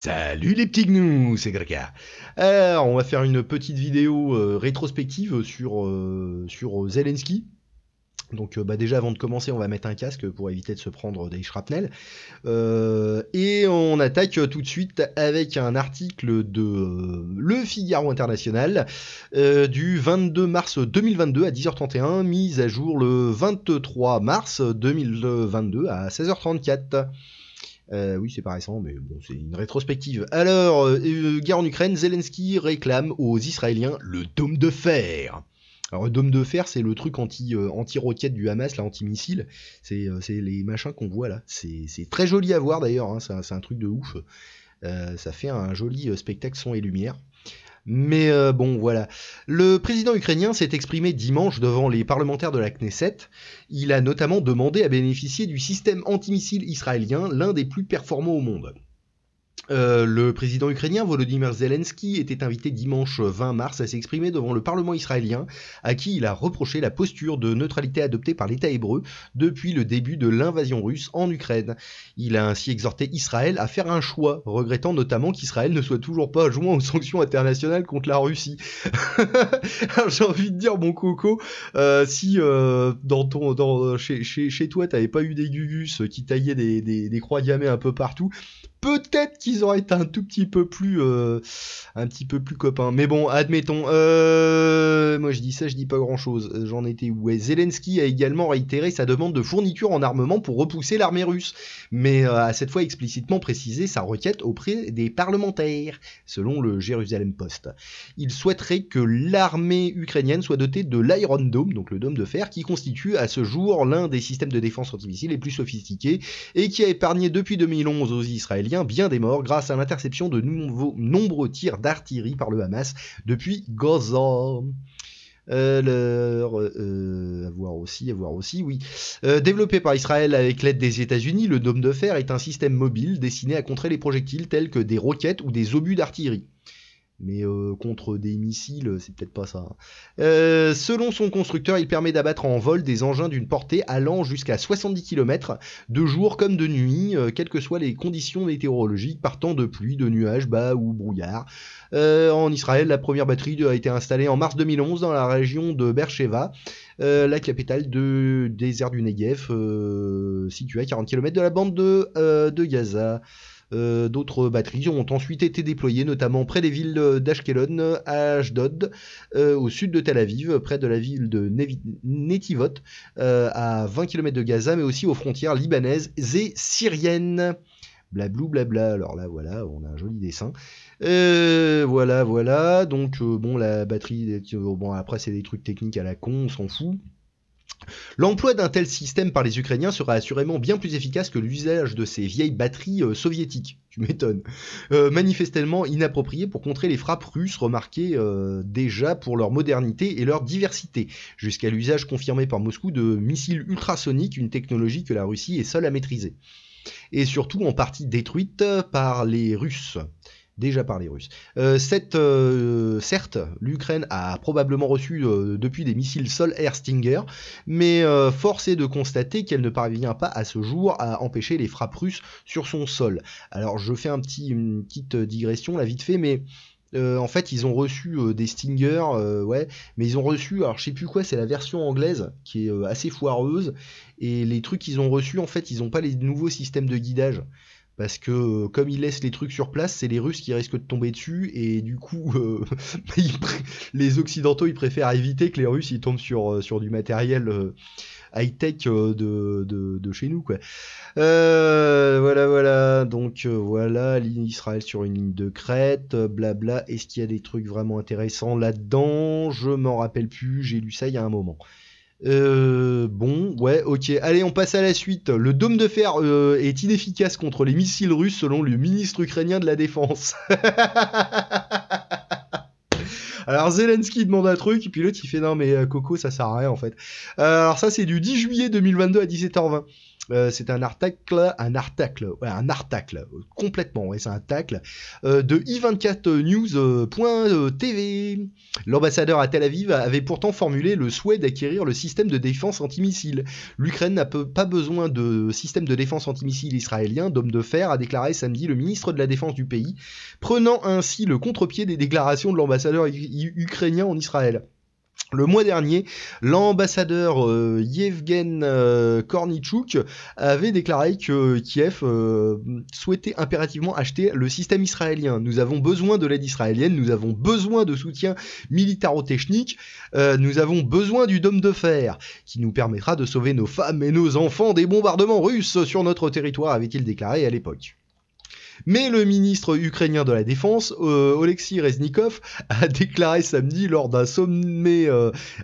Salut les petits gnous, c'est Greka. Alors, on va faire une petite vidéo rétrospective sur Zelensky. Donc déjà avant de commencer, on va mettre un casque pour éviter de se prendre des shrapnels. Et on attaque tout de suite avec un article de Le Figaro International du 22 mars 2022 à 10h31, mise à jour le 23 mars 2022 à 16h34. Oui, c'est pas récent, mais bon, c'est une rétrospective. Alors, guerre en Ukraine, Zelensky réclame aux Israéliens le dôme de fer. Alors, le dôme de fer, c'est le truc anti-roquette du Hamas, là, anti-missile. C'est les machins qu'on voit là. C'est très joli à voir d'ailleurs, hein, c'est un truc de ouf. Ça fait un joli spectacle son et lumière. Mais bon, voilà. Le président ukrainien s'est exprimé dimanche devant les parlementaires de la Knesset. Il a notamment demandé à bénéficier du système antimissile israélien, l'un des plus performants au monde. Le président ukrainien Volodymyr Zelensky était invité dimanche 20 mars à s'exprimer devant le Parlement israélien, à qui il a reproché la posture de neutralité adoptée par l'État hébreu depuis le début de l'invasion russe en Ukraine. Il a ainsi exhorté Israël à faire un choix, regrettant notamment qu'Israël ne soit toujours pas joint aux sanctions internationales contre la Russie. Alors, j'ai envie de dire, mon coco, si chez toi t'avais pas eu des gugus qui taillaient des croix gammées un peu partout, peut-être qu'ils auraient été un petit peu plus copains. Mais bon, admettons. Moi je dis ça, je dis pas grand-chose. J'en étais où? Ouais, Zelensky a également réitéré sa demande de fourniture en armement pour repousser l'armée russe, mais a cette fois explicitement précisé sa requête auprès des parlementaires, selon le Jérusalem Post. Il souhaiterait que l'armée ukrainienne soit dotée de l'Iron Dome, donc le dôme de fer, qui constitue à ce jour l'un des systèmes de défense antimissile les plus sophistiqués et qui a épargné depuis 2011 aux Israéliens bien des morts grâce à l'interception de nombreux tirs d'artillerie par le Hamas depuis Gaza. À voir aussi, oui. Développé par Israël avec l'aide des États-Unis, le dôme de fer est un système mobile destiné à contrer les projectiles tels que des roquettes ou des obus d'artillerie. Mais contre des missiles, c'est peut-être pas ça. Selon son constructeur, il permet d'abattre en vol des engins d'une portée allant jusqu'à 70 km, de jour comme de nuit, quelles que soient les conditions météorologiques, partant de pluie, de nuages, bas ou brouillard. En Israël, la première batterie a été installée en mars 2011 dans la région de Beersheva, la capitale du désert du Negev, située à 40 km de la bande de Gaza. D'autres batteries ont ensuite été déployées, notamment près des villes d'Ashkelon, Ashdod, au sud de Tel Aviv, près de la ville de Netivot, à 20 km de Gaza, mais aussi aux frontières libanaises et syriennes. Blablou blabla. Alors là, voilà, on a un joli dessin. Voilà. Donc, bon, la batterie, bon, après, c'est des trucs techniques à la con, on s'en fout. L'emploi d'un tel système par les Ukrainiens sera assurément bien plus efficace que l'usage de ces vieilles batteries soviétiques, tu m'étonnes, manifestement inappropriées pour contrer les frappes russes remarquées déjà pour leur modernité et leur diversité, jusqu'à l'usage confirmé par Moscou de missiles ultrasoniques, une technologie que la Russie est seule à maîtriser, et surtout en partie détruite par les Russes. Déjà par les Russes. Certes, l'Ukraine a probablement reçu depuis des missiles sol-air Stinger, mais force est de constater qu'elle ne parvient pas à ce jour à empêcher les frappes russes sur son sol. Alors je fais une petite digression là vite fait, mais en fait ils ont reçu des Stinger, ouais, mais ils ont reçu, alors je sais plus quoi, c'est la version anglaise qui est assez foireuse, et les trucs qu'ils ont reçus, en fait ils ont pas les nouveaux systèmes de guidage. Parce que comme ils laissent les trucs sur place, c'est les Russes qui risquent de tomber dessus, et du coup, les Occidentaux ils préfèrent éviter que les Russes ils tombent sur du matériel high-tech de chez nous, quoi. Voilà. Donc voilà, Israël sur une ligne de crête, blabla. Est-ce qu'il y a des trucs vraiment intéressants là-dedans? Je m'en rappelle plus, j'ai lu ça il y a un moment. Bon, ouais, ok. Allez, on passe à la suite. Le dôme de fer est inefficace contre les missiles russes selon le ministre ukrainien de la Défense. Alors Zelensky demande un truc, et puis l'autre il fait non mais Coco ça sert à rien en fait. Alors ça c'est du 10 juillet 2022 à 17h20. C'est un artacle, complètement, ouais, c'est un tacle, de i24news.tv. L'ambassadeur à Tel Aviv avait pourtant formulé le souhait d'acquérir le système de défense antimissile. L'Ukraine n'a pas besoin de système de défense antimissile israélien, d'homme de fer, a déclaré samedi le ministre de la Défense du pays, prenant ainsi le contre-pied des déclarations de l'ambassadeur ukrainien en Israël. Le mois dernier, l'ambassadeur Yevgen Kornichuk avait déclaré que Kiev souhaitait impérativement acheter le système israélien. Nous avons besoin de l'aide israélienne, nous avons besoin de soutien militaro-technique, nous avons besoin du dôme de fer, qui nous permettra de sauver nos femmes et nos enfants des bombardements russes sur notre territoire, avait-il déclaré à l'époque. Mais le ministre ukrainien de la Défense, Oleksiy Reznikov, a déclaré samedi lors d'un sommet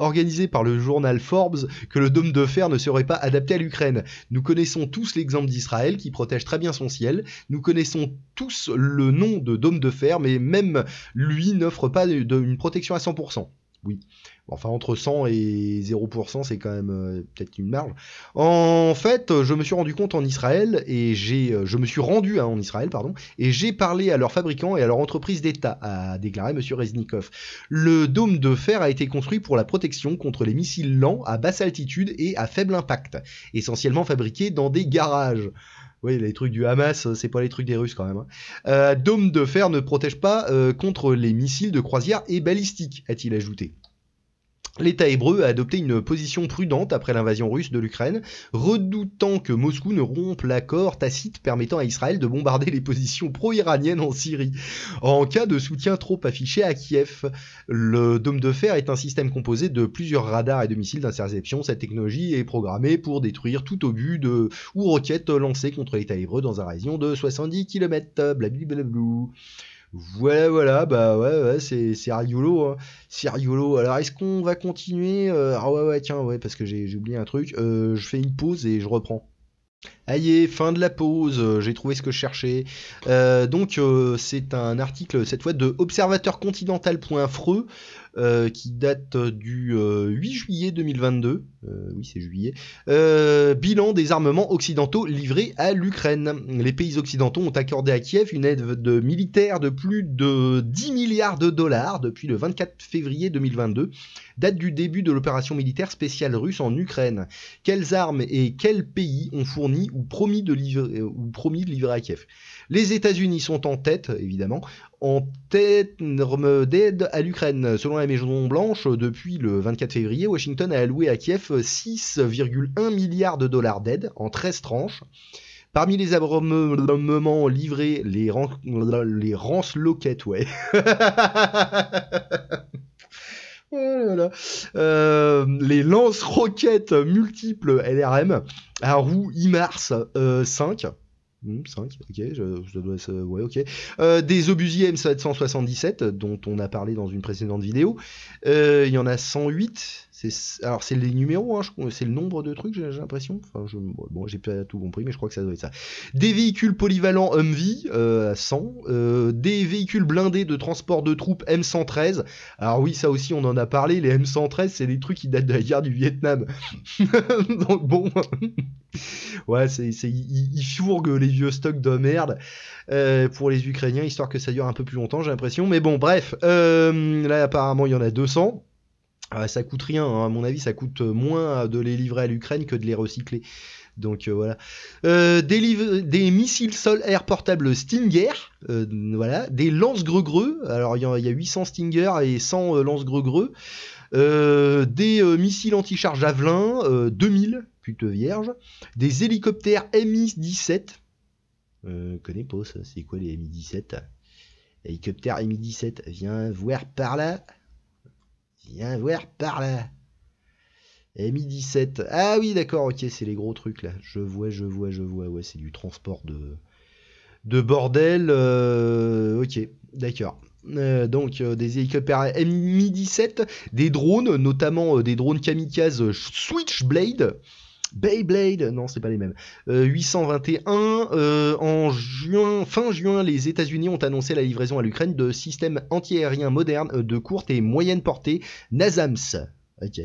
organisé par le journal Forbes que le dôme de fer ne serait pas adapté à l'Ukraine. Nous connaissons tous l'exemple d'Israël qui protège très bien son ciel. Nous connaissons tous le nom de dôme de fer, mais même lui n'offre pas une protection à 100%. Oui. Enfin, entre 100 et 0%, c'est quand même peut-être une marge. En fait, je me suis rendu compte en Israël, et je me suis rendu en Israël, et j'ai parlé à leurs fabricants et à leur entreprise d'État, a déclaré M. Reznikov. Le dôme de fer a été construit pour la protection contre les missiles lents à basse altitude et à faible impact, essentiellement fabriqués dans des garages. Oui, les trucs du Hamas, c'est pas les trucs des Russes quand même. Dôme de fer ne protège pas contre les missiles de croisière et balistiques, a-t-il ajouté. L'État hébreu a adopté une position prudente après l'invasion russe de l'Ukraine, redoutant que Moscou ne rompe l'accord tacite permettant à Israël de bombarder les positions pro-iraniennes en Syrie. En cas de soutien trop affiché à Kiev, le dôme de fer est un système composé de plusieurs radars et de missiles d'interception. Cette technologie est programmée pour détruire tout obus ou roquettes lancées contre l'État hébreu dans un rayon de 70 km. Blablablou. Voilà, bah ouais, c'est rigolo, hein. C'est rigolo. Alors, est-ce qu'on va continuer Ah ouais, tiens, ouais, parce que j'ai oublié un truc. Je fais une pause et je reprends. Aïe, fin de la pause, j'ai trouvé ce que je cherchais. Donc, c'est un article, cette fois, de observateurcontinental.freux, qui date du 8 juillet 2022. Oui, c'est juillet. Bilan des armements occidentaux livrés à l'Ukraine. Les pays occidentaux ont accordé à Kiev une aide militaire de plus de 10 milliards de dollars depuis le 24 février 2022, date du début de l'opération militaire spéciale russe en Ukraine. Quelles armes et quels pays ont fourni ou promis de livrer à Kiev? Les États-Unis sont en tête, évidemment, en termes d'aide à l'Ukraine. Selon la Maison-Blanche, depuis le 24 février, Washington a alloué à Kiev 6,1 milliards de dollars d'aide en 13 tranches. Parmi les armements livrés, les lance-roquettes, ouais. Voilà. Les lance-roquettes multiples LRM à roues IMARS 5. 5, ok, ça doit être, ouais, ok. Des obusiers M777, dont on a parlé dans une précédente vidéo. Il y en a 108. Alors, c'est les numéros, hein, c'est le nombre de trucs, j'ai l'impression. Enfin, bon, j'ai pas tout compris, mais je crois que ça doit être ça. Des véhicules polyvalents Humvee, 100. Des véhicules blindés de transport de troupes M113. Alors oui, ça aussi, on en a parlé. Les M113, c'est des trucs qui datent de la guerre du Vietnam. Donc bon... Ouais, ils fourguent les vieux stocks de merde pour les Ukrainiens, histoire que ça dure un peu plus longtemps, j'ai l'impression. Mais bon, bref, là apparemment il y en a 200. Ça coûte rien, hein. À mon avis, ça coûte moins de les livrer à l'Ukraine que de les recycler. Donc voilà. Des missiles sol-air portables Stinger, voilà. Des lance-greux-greux, alors il y a 800 Stinger et 100 lance-greux-greux. Des missiles anti-char Javelin, 2000, pute vierge. Des hélicoptères Mi-17. Connais pas ça, c'est quoi les Mi-17? Hélicoptère Mi-17, viens voir par là. Viens voir par là. Mi-17. Ah oui, d'accord, ok, c'est les gros trucs là. Je vois. Ouais, c'est du transport de bordel. Ok, d'accord. Donc des hélicoptères Mi-17, des drones, notamment des drones kamikazes Switchblade. Beyblade, non, c'est pas les mêmes. 821. Fin juin, les États-Unis ont annoncé la livraison à l'Ukraine de systèmes antiaériens modernes de courte et moyenne portée NASAMS. Ok.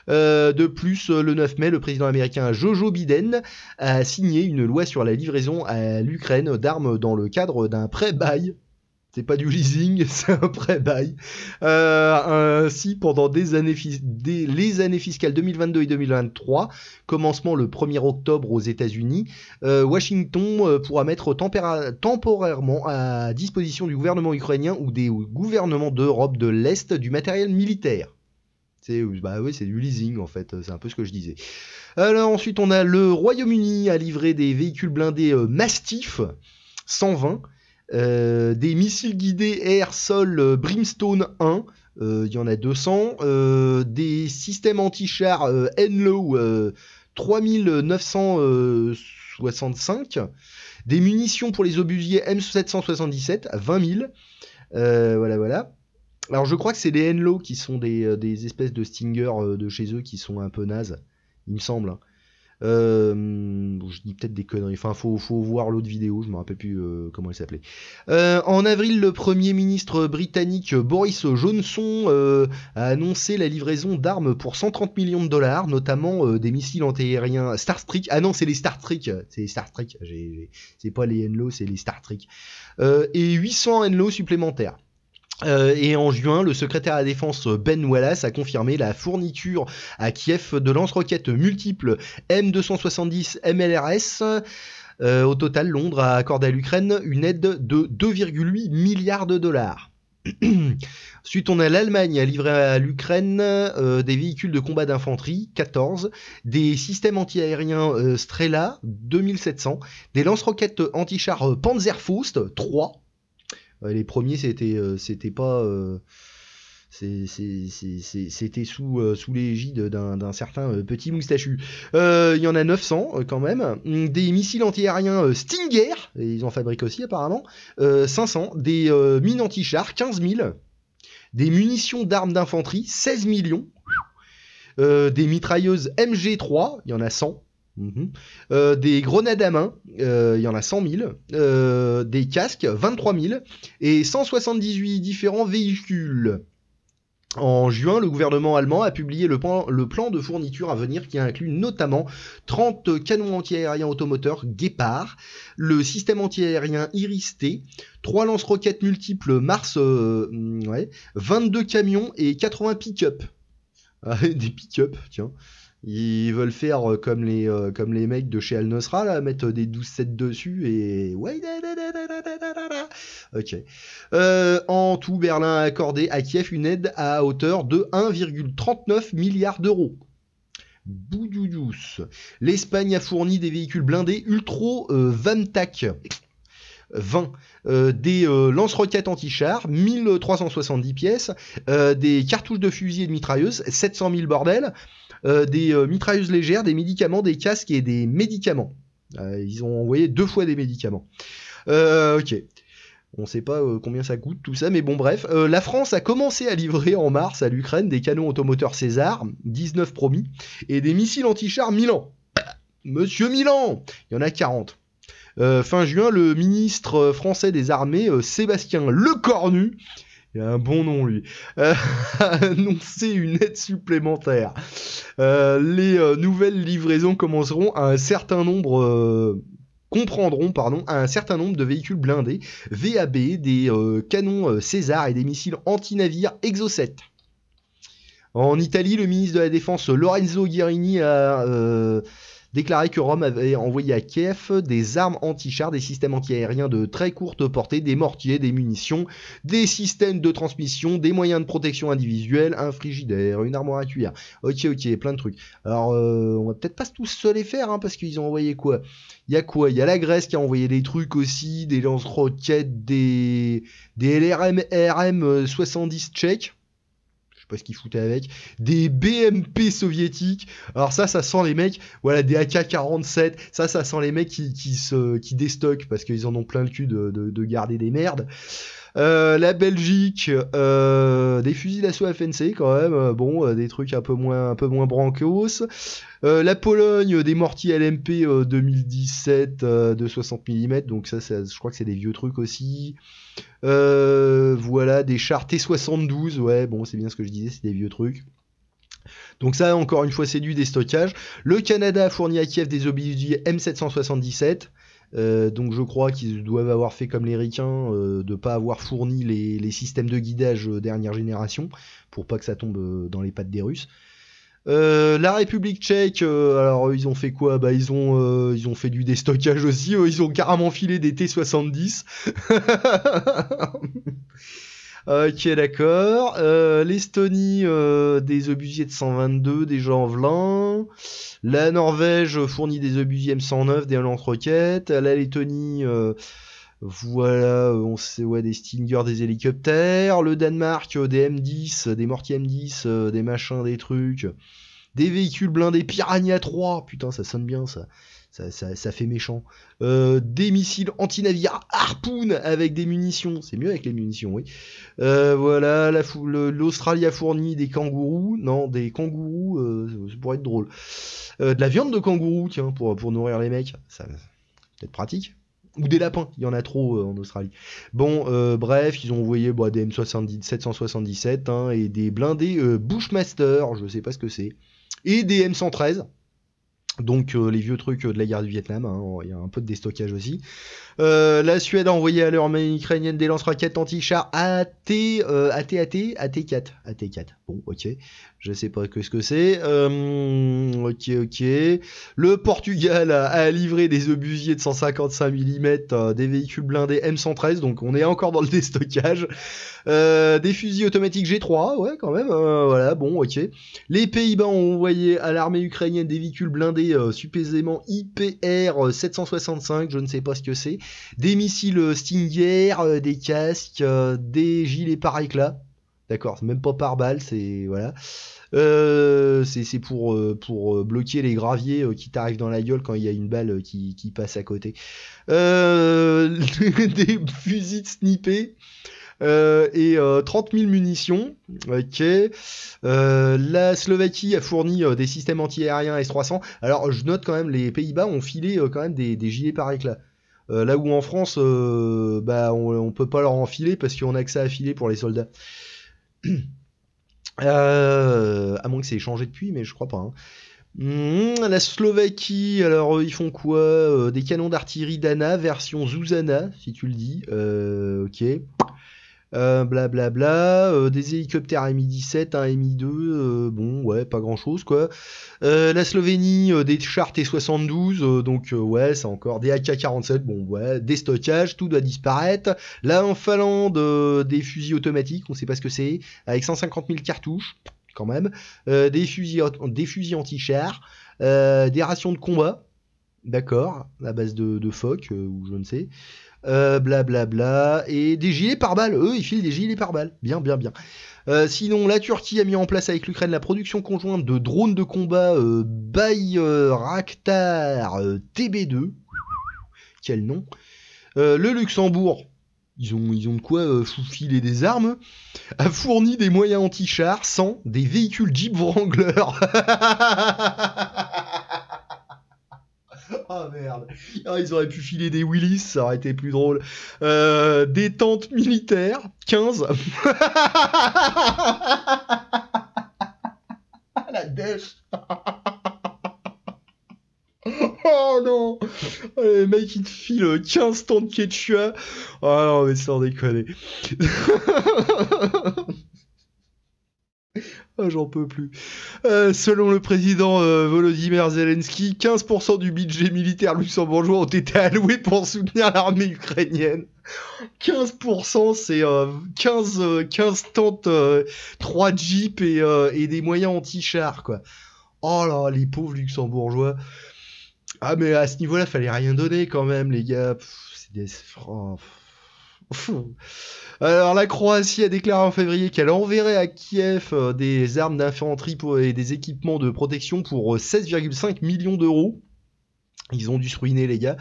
De plus, le 9 mai, le président américain Joe Biden a signé une loi sur la livraison à l'Ukraine d'armes dans le cadre d'un prêt-bail. C'est pas du leasing, c'est un prêt-bail. Ainsi, pendant les années fiscales 2022 et 2023, commencement le 1er octobre aux États-Unis, Washington pourra mettre temporairement à disposition du gouvernement ukrainien ou des gouvernements d'Europe de l'Est du matériel militaire. Bah oui, c'est du leasing en fait, c'est un peu ce que je disais. Alors ensuite, on a le Royaume-Uni à livrer des véhicules blindés Mastiff 120. Des missiles guidés air-sol Brimstone 1, il y en a 200, des systèmes anti-chars Enlow 3965, des munitions pour les obusiers M777 à 20 000, voilà. Alors je crois que c'est les Enlow qui sont des espèces de Stinger de chez eux qui sont un peu nazes, il me semble, hein. Je dis peut-être des conneries, enfin faut voir l'autre vidéo, je me rappelle plus comment elle s'appelait. En avril, le premier ministre britannique Boris Johnson a annoncé la livraison d'armes pour 130 millions de dollars, notamment des missiles antiaériens Starstreak. Ah non, c'est les Starstreak, c'est pas les Enlow, c'est les Starstreak. Et 800 Enlow supplémentaires. Et en juin, le secrétaire à la défense Ben Wallace a confirmé la fourniture à Kiev de lance-roquettes multiples M270 MLRS. Au total, Londres a accordé à l'Ukraine une aide de 2,8 milliards de dollars. Ensuite, on a l'Allemagne à livrer à l'Ukraine des véhicules de combat d'infanterie, 14, des systèmes anti-aériens Strela, 2700, des lance-roquettes anti-chars Panzerfaust, 3. Les premiers, c'était pas... c'était sous l'égide d'un certain petit moustachu. Il y en a 900 quand même. Des missiles anti-aériens Stinger, et ils en fabriquent aussi apparemment, 500. Des mines anti-chars, 15 000. Des munitions d'armes d'infanterie, 16 millions. Des mitrailleuses MG3, il y en a 100. Des grenades à main, il y en a 100 000, des casques, 23 000, et 178 différents véhicules. En juin, le gouvernement allemand a publié le plan de fourniture à venir qui inclut notamment 30 canons anti-aériens automoteurs Gepard, le système anti-aérien Iris-T, 3 lance-roquettes multiples Mars, 22 camions et 80 pick-up. Des pick-up, tiens. Ils veulent faire comme les mecs de chez Al-Nosra, là, mettre des 12-7 dessus et... Ouais, ok. En tout, Berlin a accordé à Kiev une aide à hauteur de 1,39 milliard d'euros. Boudoudous. L'Espagne a fourni des véhicules blindés Ultro Vamtac 20, des lance-roquettes anti-chars, 1370 pièces, des cartouches de fusil et de mitrailleuses, 700 000 bordel, des mitrailleuses légères, des médicaments, des casques et des médicaments. Ils ont envoyé 2 fois des médicaments. Ok. On sait pas combien ça coûte tout ça, mais bon bref. La France a commencé à livrer en mars à l'Ukraine des canons automoteurs César, 19 promis, et des missiles anti-chars Milan. Monsieur Milan, il y en a 40. Fin juin, le ministre français des armées, Sébastien Lecornu, il a un bon nom lui, a annoncé une aide supplémentaire. Les nouvelles livraisons comprendront un certain nombre de véhicules blindés VAB, des canons César et des missiles anti-navires Exocet. En Italie, le ministre de la Défense Lorenzo Guerini a déclaré que Rome avait envoyé à Kiev des armes anti-chars, des systèmes anti-aériens de très courte portée, des mortiers, des munitions, des systèmes de transmission, des moyens de protection individuelle, un frigidaire, une armoire à cuillère. Ok, plein de trucs. Alors, on va peut-être pas tous se les faire, hein, parce qu'ils ont envoyé quoi ? Il y a quoi ? Il y a la Grèce qui a envoyé des trucs aussi, des lance-roquettes, des LRM RM 70 tchèques. Je sais pas ce qu'ils foutaient avec, des BMP soviétiques. Alors ça sent les mecs, voilà, des AK-47, ça sent les mecs qui déstockent parce qu'ils en ont plein le cul de garder des merdes. La Belgique, des fusils d'assaut FNC quand même, des trucs un peu moins brancos. La Pologne, des mortiers LMP 2017 de 60 mm, donc ça je crois que c'est des vieux trucs aussi. Voilà, des chars T72, ouais, bon, c'est bien ce que je disais, c'est des vieux trucs. Donc ça, encore une fois, c'est du déstockage. Le Canada a fourni à Kiev des obusiers M777. Donc je crois qu'ils doivent avoir fait comme les Ricains, de pas avoir fourni les systèmes de guidage dernière génération, pour pas que ça tombe dans les pattes des Russes. La République tchèque, alors ils ont fait quoi? Bah ils ont fait du déstockage aussi, ils ont carrément filé des T-70. Ok, d'accord. L'Estonie, des obusiers de 122, des javelins. La Norvège fournit des obusiers M109, des lance-roquettes. La Lettonie, voilà, on sait, ouais, des Stinger, des hélicoptères. Le Danemark, des M10, des mortiers M10, des machins, des trucs. Des véhicules blindés Piranha 3, putain, ça sonne bien ça. Ça fait méchant. Des missiles anti-navires Harpoon avec des munitions. C'est mieux avec les munitions, oui. Voilà, l'Australie a fourni des kangourous. Non, des kangourous, ça pourrait être drôle. De la viande de kangourou, tiens, pour nourrir les mecs. Ça peut-être pratique. Ou des lapins, il y en a trop en Australie. Bon, bref, ils ont envoyé des M777 hein, et des blindés Bushmaster, je sais pas ce que c'est. Et des M113. Donc les vieux trucs de la guerre du Vietnam, hein, il y a un peu de déstockage aussi. La Suède a envoyé à l'armée ukrainienne des lance-roquettes anti-chars AT4. Bon, ok. Je sais pas ce que c'est. Ok. Le Portugal a livré des obusiers de 155 mm, des véhicules blindés M113, donc on est encore dans le déstockage. Des fusils automatiques G3, ouais, quand même. Voilà, bon, ok. Les Pays-Bas ont envoyé à l'armée ukrainienne des véhicules blindés supposément IPR 765, je ne sais pas ce que c'est. Des missiles Stinger, des casques, des gilets par éclat. D'accord, c'est même pas par balle, c'est voilà. C'est pour bloquer les graviers qui t'arrivent dans la gueule quand il y a une balle qui passe à côté. Des fusils de sniper. Et 30 000 munitions. Ok. La Slovaquie a fourni des systèmes anti-aériens S-300. Alors je note quand même, les Pays-Bas ont filé quand même des gilets par éclat. Là où en France, on peut pas leur enfiler parce qu'on a que ça à filer pour les soldats. À moins que c'est échangé depuis, mais je crois pas. Hein. La Slovaquie, alors ils font quoi? Des canons d'artillerie Dana, version Zuzana, si tu le dis. Ok. Blablabla, des hélicoptères Mi-17, un Mi-2, bon, ouais, pas grand-chose, quoi. La Slovénie, des chars T-72, donc, ouais, c'est encore des AK-47, bon, ouais, des stockages, tout doit disparaître. Là, en Finlande, des fusils automatiques, on sait pas ce que c'est, avec 150 000 cartouches, quand même. Des fusils anti-chars, des rations de combat, d'accord, à base de phoques, ou je ne sais. Blablabla, et des gilets pare-balles, eux ils filent des gilets pare-balles, bien. Sinon la Turquie a mis en place avec l'Ukraine la production conjointe de drones de combat Bayraktar TB2, quel nom. Le Luxembourg, ils ont de quoi filer des armes, a fourni des moyens anti-chars sans des véhicules Jeep Wrangler. Ah merde, ils auraient pu filer des Willys, ça aurait été plus drôle. Des tentes militaires, 15. La dèche. Oh non. Les mecs ils te filent 15 tentes Quechua. Oh non mais sans déconner. Ah, j'en peux plus. Selon le président Volodymyr Zelensky, 15% du budget militaire luxembourgeois ont été alloués pour soutenir l'armée ukrainienne. 15%, c'est 15 tentes, 3 jeeps et des moyens anti-chars, quoi. Oh là, les pauvres luxembourgeois. Ah, mais à ce niveau-là, fallait rien donner quand même, les gars. C'est des... Oh, alors la Croatie a déclaré en février qu'elle enverrait à Kiev des armes d'infanterie et des équipements de protection pour 16,5 millions d'euros. Ils ont dû se ruiner les gars.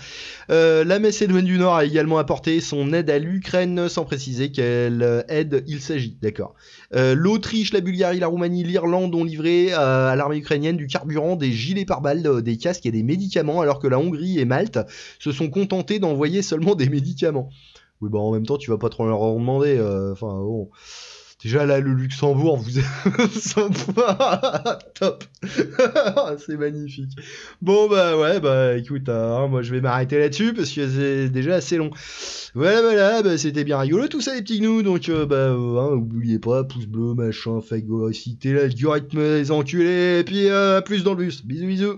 La Macédoine du Nord a également apporté son aide à l'Ukraine sans préciser quelle aide il s'agit. D'accord. L'Autriche, la Bulgarie, la Roumanie, l'Irlande ont livré à l'armée ukrainienne du carburant, des gilets pare-balles, des casques et des médicaments, alors que la Hongrie et Malte se sont contentés d'envoyer seulement des médicaments. Oui, bah en même temps, tu vas pas trop leur en demander. Enfin, bon. Déjà là, le Luxembourg, vous top. C'est magnifique. Bon bah ouais, bah écoute, hein, moi je vais m'arrêter là-dessus parce que c'est déjà assez long. Voilà, bah, c'était bien rigolo tout ça les petits gnous, donc oubliez pas, pouce bleu, machin, fagocité, l'algorithme les enculés, et puis à plus dans le bus. Bisous bisous.